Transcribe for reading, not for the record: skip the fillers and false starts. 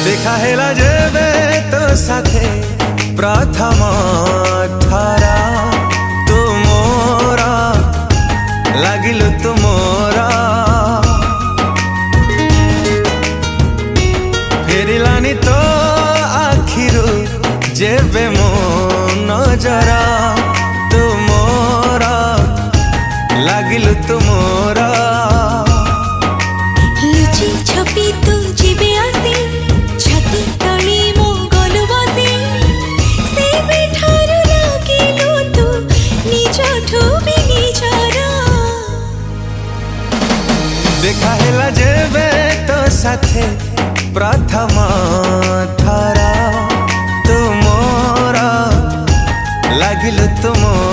देखा हेला जेबे तो साथे प्रथम ठारा तू मोरा लागिलु तू मोरा फेरिलानी तो आखिरु जेबे मो नजरा तू मोरा लागिलु तू मोरा लुचि छपी तू जीवे आसी छाती तली मो गलु बसी से बेठारु लागिलु तू निजठु भी निजरा देखा हेला जेबे तो साथे प्रथम ठारा तू मोरा लागिलु तू मोरा।